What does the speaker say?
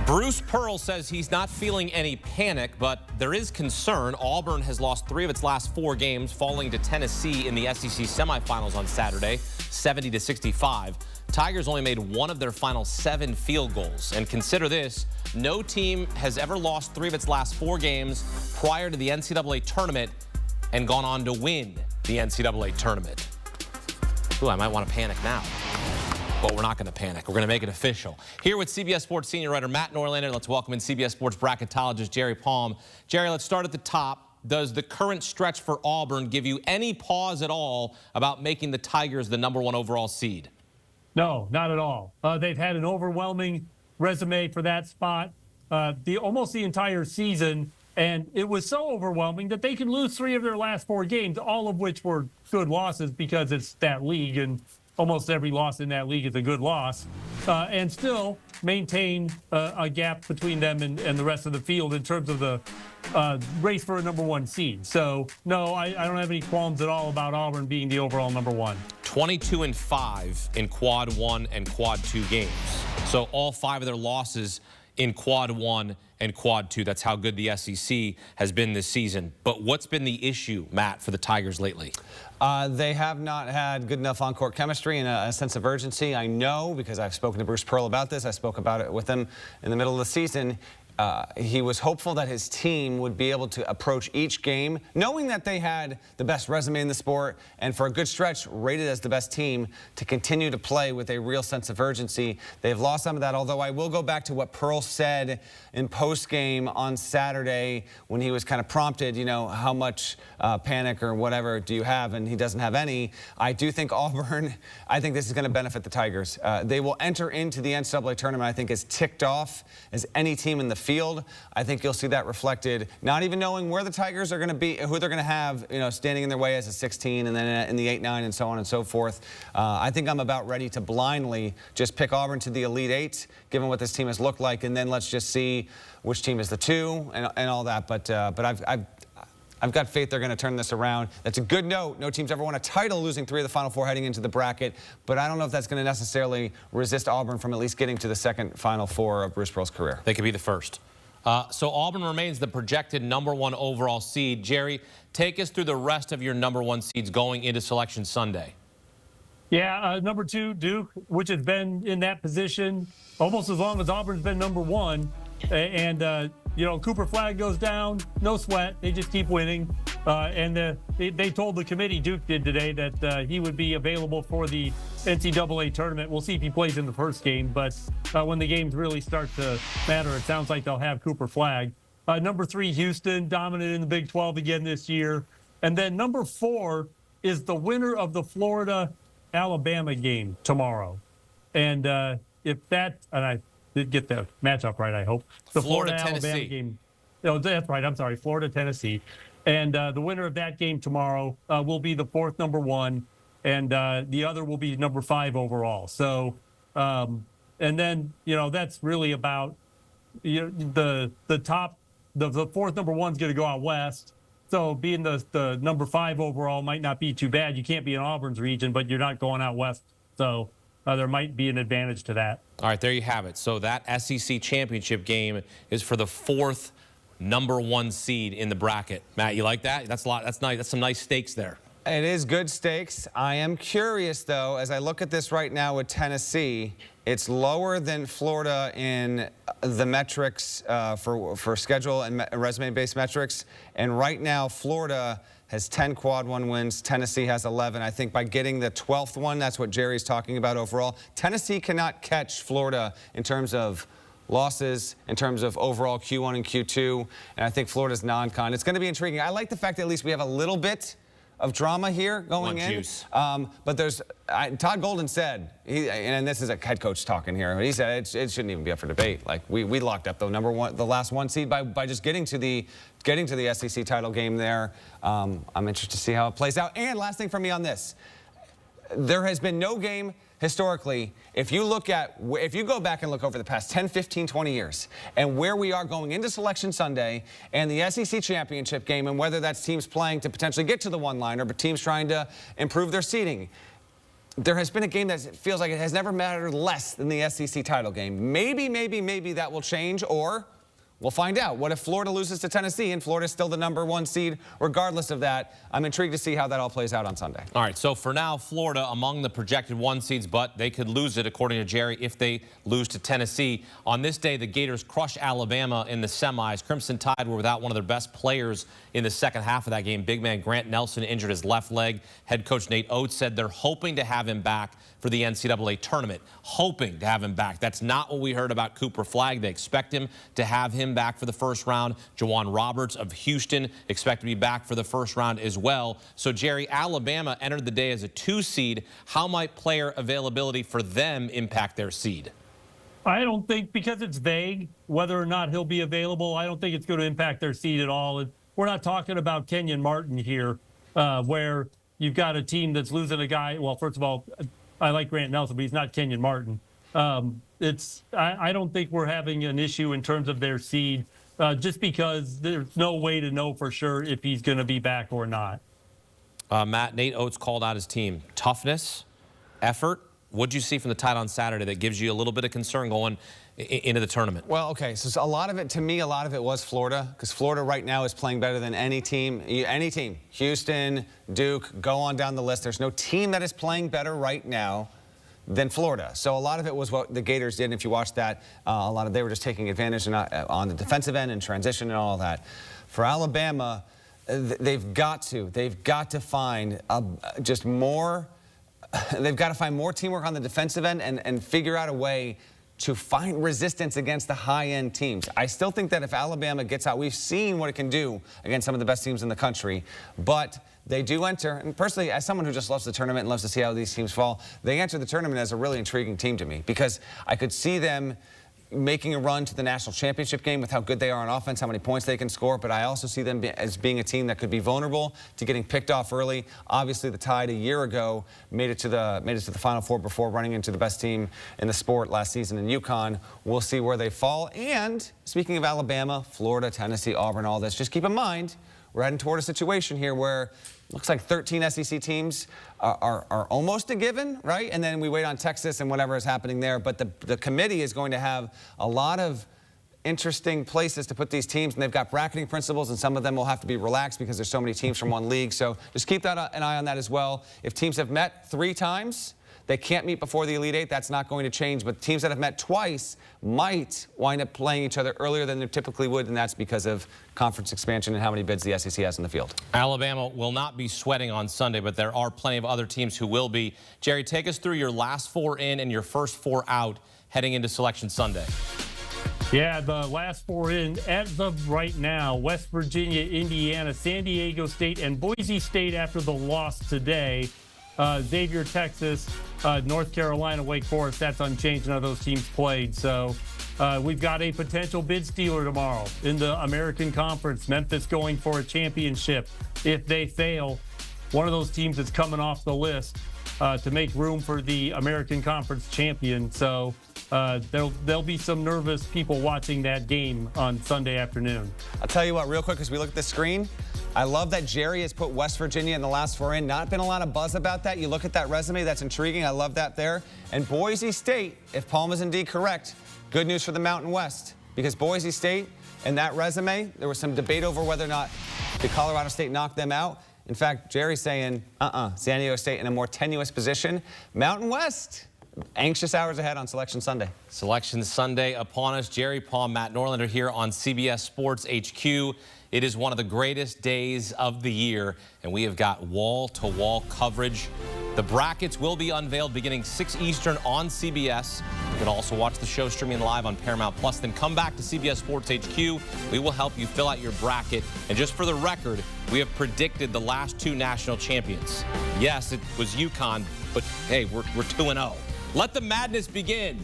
Bruce Pearl says he's not feeling any panic, but there is concern. Auburn has lost 3 of its last 4 games, falling to Tennessee in the SEC semifinals on Saturday, 70-65. Tigers only made 1 of their final 7 field goals. And consider this, no team has ever lost 3 of its last 4 games prior to the NCAA tournament and gone on to win the NCAA tournament. Ooh, I might want to panic now. But we're not going to panic. We're going to make it official. Here with CBS Sports senior writer Matt Norlander. Let's welcome in CBS Sports bracketologist Jerry Palm. Jerry, let's start at the top. Does the current stretch for Auburn give you any pause at all about making the Tigers the #1 overall seed? No, not at all. They've had an overwhelming resume for that spot almost the entire season, and it was so overwhelming that they can lose 3 of their last 4 games, all of which were good losses because it's that league, and almost every loss in that league is a good loss, and still maintain a gap between them and the rest of the field in terms of the race for a #1 seed. So, no, I don't have any qualms at all about Auburn being the overall #1. 22-5 in quad 1 and quad 2 games. So all 5 of their losses in quad 1 and quad 2. That's how good the SEC has been this season. But what's been the issue, Matt, for the Tigers lately? They have not had good enough on-court chemistry and a sense of urgency. I know because I've spoken to Bruce Pearl about this. I spoke about it with him in the middle of the season. He was hopeful that his team would be able to approach each game knowing that they had the best resume in the sport and for a good stretch rated as the best team to continue to play with a real sense of urgency. They've lost some of that, although I will go back to what Pearl said in post-game on Saturday when he was kind of prompted, you know, how much panic or whatever do you have, and he doesn't have any. I do think Auburn, I think this is going to benefit the Tigers. They will enter into the NCAA tournament, I think, as ticked off as any team in the field. I think you'll see that reflected, not even knowing where the Tigers are going to be, who they're going to have, you know, standing in their way as a 16 and then in the 8-9 and so on and so forth. I think I'm about ready to blindly just pick Auburn to the Elite 8, given what this team has looked like, and then let's just see which team is the 2 and all that. But I've got faith they're going to turn this around. That's a good note. No team's ever won a title losing 3 of the Final 4 heading into the bracket, but I don't know if that's going to necessarily resist Auburn from at least getting to the second Final 4 of Bruce Pearl's career. They could be the first. So Auburn remains the projected #1 overall seed. Jerry, take us through the rest of your #1 seeds going into Selection Sunday. Yeah, #2, Duke, which has been in that position almost as long as Auburn's been #1. And, you know, Cooper Flagg goes down, no sweat. They just keep winning. And they told the committee, Duke did today, that he would be available for the NCAA tournament. We'll see if he plays in the first game. But when the games really start to matter, it sounds like they'll have Cooper Flagg. #3, Houston, dominant in the Big 12 again this year. And then #4 is the winner of the Florida-Alabama game tomorrow. And if that, and I did get the matchup right, I hope. The Florida-Alabama game. Oh, that's right. I'm sorry. Florida-Tennessee. And the winner of that game tomorrow will be the 4th #1, and the other will be #5 overall. So, and then, you know, that's really about, you know, the top, the 4th #1's going to go out west. So being the #5 overall might not be too bad. You can't be in Auburn's region, but you're not going out west. So there might be an advantage to that. All right, there you have it. So that SEC championship game is for the 4th #1 seed in the bracket. Matt, you like that? That's a lot. That's nice. That's some nice stakes there. It is good stakes. I am curious, though, as I look at this right now with Tennessee, it's lower than Florida in the metrics for schedule and resume-based metrics. And right now, Florida has 10 quad 1 wins. Tennessee has 11. I think by getting the 12th one, that's what Jerry's talking about overall. Tennessee cannot catch Florida in terms of losses, in terms of overall Q1 and Q2. And I think Florida's non-con. It's going to be intriguing. I like the fact that at least we have a little bit of drama here going in. Juice. But there's, Todd Golden said, and this is a head coach talking here, but he said it shouldn't even be up for debate. Like we locked up the the last 1 seed by just getting to the SEC title game there. I'm interested to see how it plays out. And last thing from me on this, there has been no game historically, if you go back and look over the past 10, 15, 20 years and where we are going into Selection Sunday and the SEC championship game and whether that's teams playing to potentially get to the one-liner but teams trying to improve their seeding, there has been a game that feels like it has never mattered less than the SEC title game. Maybe that will change, or we'll find out. What if Florida loses to Tennessee and Florida's still the #1 seed regardless of that? I'm intrigued to see how that all plays out on Sunday. All right, so for now, Florida among the projected 1 seeds, but they could lose it, according to Jerry, if they lose to Tennessee. On this day, the Gators crush Alabama in the semis. Crimson Tide were without one of their best players in the second half of that game. Big man Grant Nelson injured his left leg. Head coach Nate Oates said they're hoping to have him back for the NCAA tournament. Hoping to have him back. That's not what we heard about Cooper Flagg. They expect him to have him back for the first round. Jawan Roberts of Houston expect to be back for the first round as well. So, Jerry, Alabama entered the day as a 2 seed. How might player availability for them impact their seed? I don't think, because it's vague whether or not he'll be available, I don't think it's going to impact their seed at all. We're not talking about Kenyon Martin here, where you've got a team that's losing a guy. Well, first of all, I like Grant Nelson, but he's not Kenyon Martin. I don't think we're having an issue in terms of their seed, just because there's no way to know for sure if he's going to be back or not. Matt, Nate Oates called out his team. Toughness, effort. What'd you see from the Tide on Saturday that gives you a little bit of concern going into the tournament? Well, okay, so a lot of it, to me, a lot of it was Florida, because Florida right now is playing better than any team. Houston, Duke, go on down the list. There's no team that is playing better right now than Florida. So a lot of it was what the Gators did. And if you watch that, they were just taking advantage on the defensive end and transition and all of that. For Alabama, they've got to find just more. They've got to find more teamwork on the defensive end and figure out a way to find resistance against the high-end teams. I still think that if Alabama gets out, we've seen what it can do against some of the best teams in the country, but they do enter, and personally, as someone who just loves the tournament and loves to see how these teams fall, they enter the tournament as a really intriguing team to me, because I could see them making a run to the national championship game with how good they are on offense, how many points they can score, but I also see them as being a team that could be vulnerable to getting picked off early. Obviously, the Tide a year ago made it to the Final Four before running into the best team in the sport last season in UConn. We'll see where they fall. And speaking of Alabama, Florida, Tennessee, Auburn, all this, just keep in mind, we're heading toward a situation here where it looks like 13 SEC teams are almost a given, right? And then we wait on Texas and whatever is happening there. But the committee is going to have a lot of interesting places to put these teams, and they've got bracketing principles, and some of them will have to be relaxed because there's so many teams from one league. So just keep an eye on that as well. If teams have met 3 times, they can't meet before the Elite Eight. That's not going to change. But teams that have met twice might wind up playing each other earlier than they typically would, and that's because of conference expansion and how many bids the SEC has in the field. Alabama will not be sweating on Sunday, but there are plenty of other teams who will be. Jerry, take us through your last 4 in and your first 4 out heading into Selection Sunday. Yeah, the last 4 in, as of right now, West Virginia, Indiana, San Diego State, and Boise State after the loss today. Xavier, Texas, North Carolina, Wake Forest, that's unchanged. None of those teams played. So we've got a potential bid stealer tomorrow in the American Conference. Memphis going for a championship. If they fail, one of those teams is coming off the list to make room for the American Conference champion. So there'll be some nervous people watching that game on Sunday afternoon. I'll tell you what, real quick, as we look at the screen, I love that Jerry has put West Virginia in the last 4 in. Not been a lot of buzz about that. You look at that resume, that's intriguing. I love that there. And Boise State, if Palm is indeed correct, good news for the Mountain West. Because Boise State and that resume, there was some debate over whether or not did Colorado State knock them out. In fact, Jerry's saying, San Diego State in a more tenuous position. Mountain West, anxious hours ahead on Selection Sunday. Selection Sunday upon us. Jerry, Palm, Matt Norlander here on CBS Sports HQ. It is one of the greatest days of the year, and we have got wall-to-wall coverage. The brackets will be unveiled beginning 6 Eastern on CBS. You can also watch the show streaming live on Paramount+. Then come back to CBS Sports HQ. We will help you fill out your bracket. And just for the record, we have predicted the last 2 national champions. Yes, it was UConn, but hey, we're 2-0. Let the madness begin.